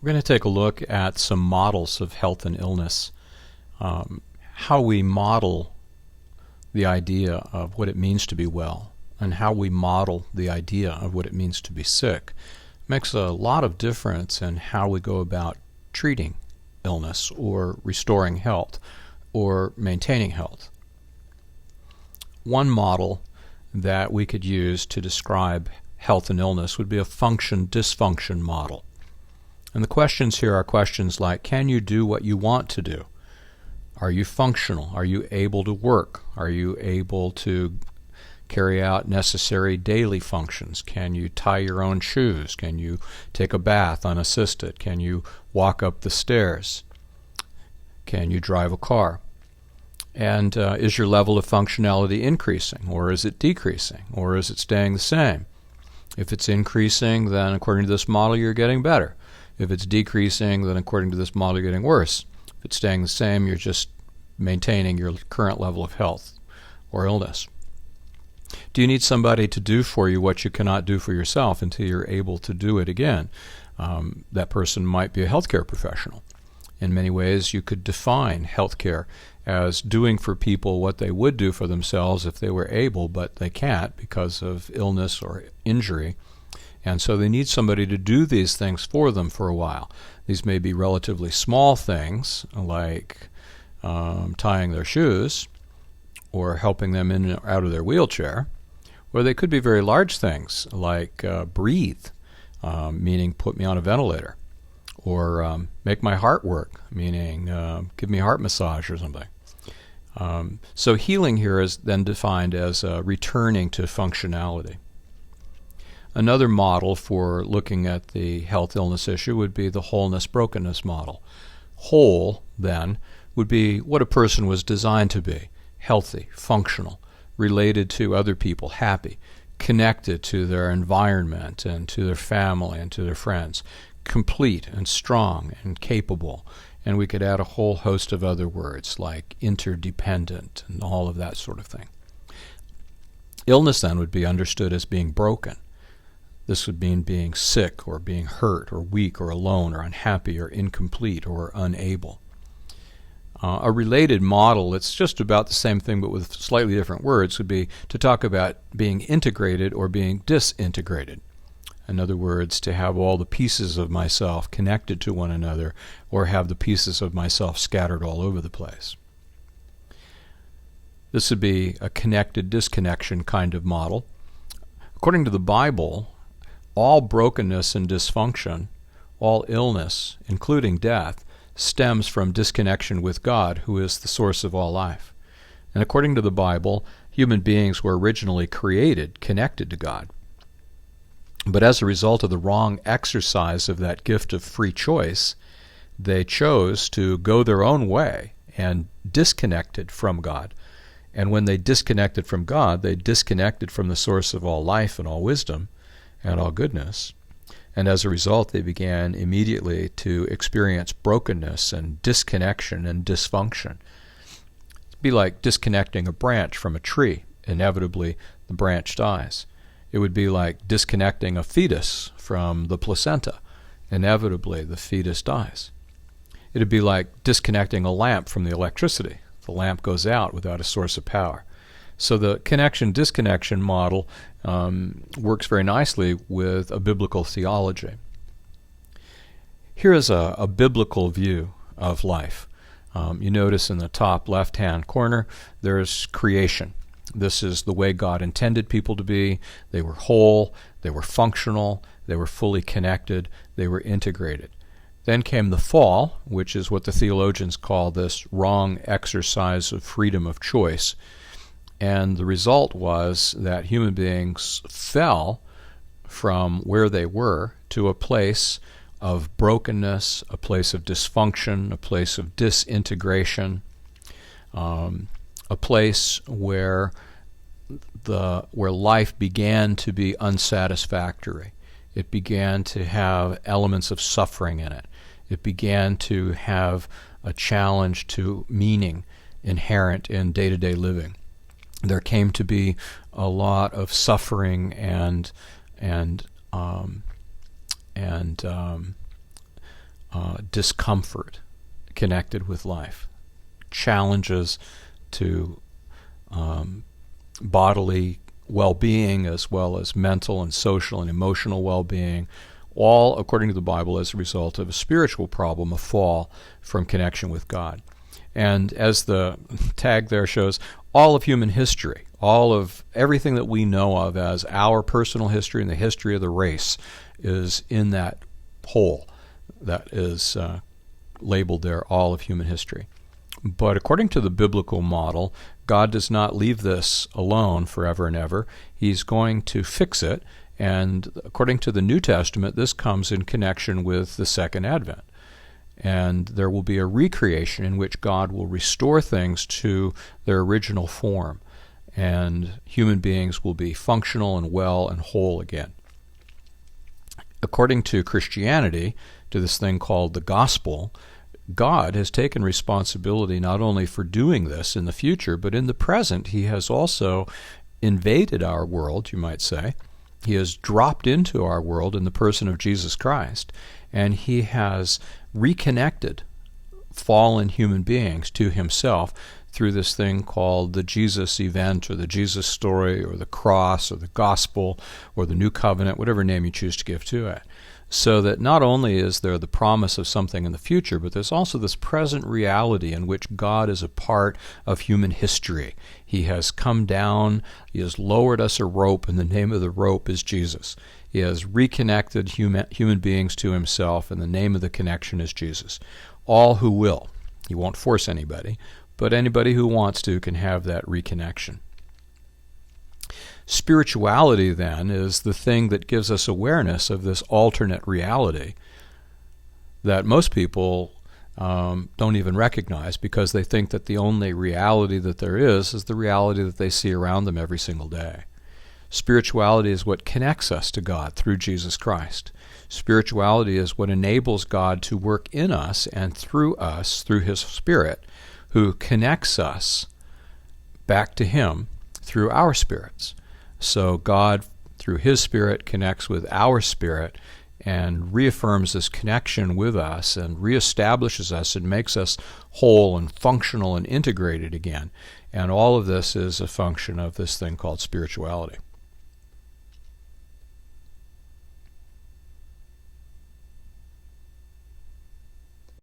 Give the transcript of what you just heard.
We're going to take a look at some models of health and illness, how we model the idea of what it means to be well, and how we model the idea of what it means to be sick. Makes a lot of difference in how we go about treating illness or restoring health or maintaining health. One model that we could use to describe health and illness would be a function-dysfunction model. And the questions here are questions like, can you do what you want to do? Are you functional? Are you able to work? Are you able to carry out necessary daily functions? Can you tie your own shoes? Can you take a bath unassisted? Can you walk up the stairs? Can you drive a car? And is your level of functionality increasing, or is it decreasing, or is it staying the same? If it's increasing, then according to this model, you're getting better. If it's decreasing, then according to this model, you're getting worse. If it's staying the same, you're just maintaining your current level of health or illness. Do you need somebody to do for you what you cannot do for yourself until you're able to do it again? That person might be a healthcare professional. In many ways, you could define healthcare as doing for people what they would do for themselves if they were able, but they can't because of illness or injury. And so they need somebody to do these things for them for a while. These may be relatively small things like tying their shoes or helping them in and out of their wheelchair, or they could be very large things like breathe, meaning put me on a ventilator, or make my heart work, meaning give me a heart massage or something. So healing here is then defined as returning to functionality. Another model for looking at the health-illness issue would be the wholeness, brokenness model. Whole, then, would be what a person was designed to be: healthy, functional, related to other people, happy, connected to their environment and to their family and to their friends, complete and strong and capable. And we could add a whole host of other words like interdependent and all of that sort of thing. Illness then would be understood as being broken. This would mean being sick or being hurt or weak or alone or unhappy or incomplete or unable. A related model, it's just about the same thing but with slightly different words, would be to talk about being integrated or being disintegrated. In other words, to have all the pieces of myself connected to one another or have the pieces of myself scattered all over the place. This would be a connected disconnection kind of model. According to the Bible, all brokenness and dysfunction, all illness, including death, stems from disconnection with God, who is the source of all life. And according to the Bible, human beings were originally created connected to God. But as a result of the wrong exercise of that gift of free choice, they chose to go their own way and disconnected from God. And when they disconnected from God, they disconnected from the source of all life and all wisdom and all goodness. And as a result, they began immediately to experience brokenness and disconnection and dysfunction. It'd be like disconnecting a branch from a tree. Inevitably, the branch dies. It would be like disconnecting a fetus from the placenta. Inevitably, the fetus dies. It would be like disconnecting a lamp from the electricity. The lamp goes out without a source of power. So the connection-disconnection model works very nicely with a biblical theology. Here is a biblical view of life. You notice in the top left-hand corner, there's creation. This is the way God intended people to be. They were whole, they were functional, they were fully connected, they were integrated. Then came the fall, which is what the theologians call this wrong exercise of freedom of choice. And the result was that human beings fell from where they were to a place of brokenness, a place of dysfunction, a place of disintegration, a place where life began to be unsatisfactory. It began to have elements of suffering in it. It began to have a challenge to meaning inherent in day-to-day living. There came to be a lot of suffering and discomfort connected with life, challenges to bodily well-being as well as mental and social and emotional well-being, all, according to the Bible, as a result of a spiritual problem, a fall from connection with God. And as the tag there shows, all of human history, all of everything that we know of as our personal history and the history of the race is in that hole that is labeled there, all of human history. But according to the biblical model, God does not leave this alone forever and ever. He's going to fix it, and according to the New Testament, this comes in connection with the second advent. And there will be a recreation in which God will restore things to their original form, and human beings will be functional and well and whole again. According to Christianity, to this thing called the gospel, God has taken responsibility not only for doing this in the future, but in the present. He has also invaded our world, you might say. He has dropped into our world in the person of Jesus Christ, and he has reconnected fallen human beings to himself through this thing called the Jesus event or the Jesus story or the cross or the gospel or the new covenant, whatever name you choose to give to it. So that not only is there the promise of something in the future, but there's also this present reality in which God is a part of human history. He has come down, he has lowered us a rope, and the name of the rope is Jesus. He has reconnected human beings to himself, and the name of the connection is Jesus. All who will. He won't force anybody, but anybody who wants to can have that reconnection. Spirituality, then, is the thing that gives us awareness of this alternate reality that most people don't even recognize, because they think that the only reality that there is the reality that they see around them every single day. Spirituality is what connects us to God through Jesus Christ. Spirituality is what enables God to work in us and through us, through his Spirit, who connects us back to him through our spirits. So God, through his Spirit, connects with our spirit and reaffirms this connection with us and reestablishes us and makes us whole and functional and integrated again. And all of this is a function of this thing called spirituality.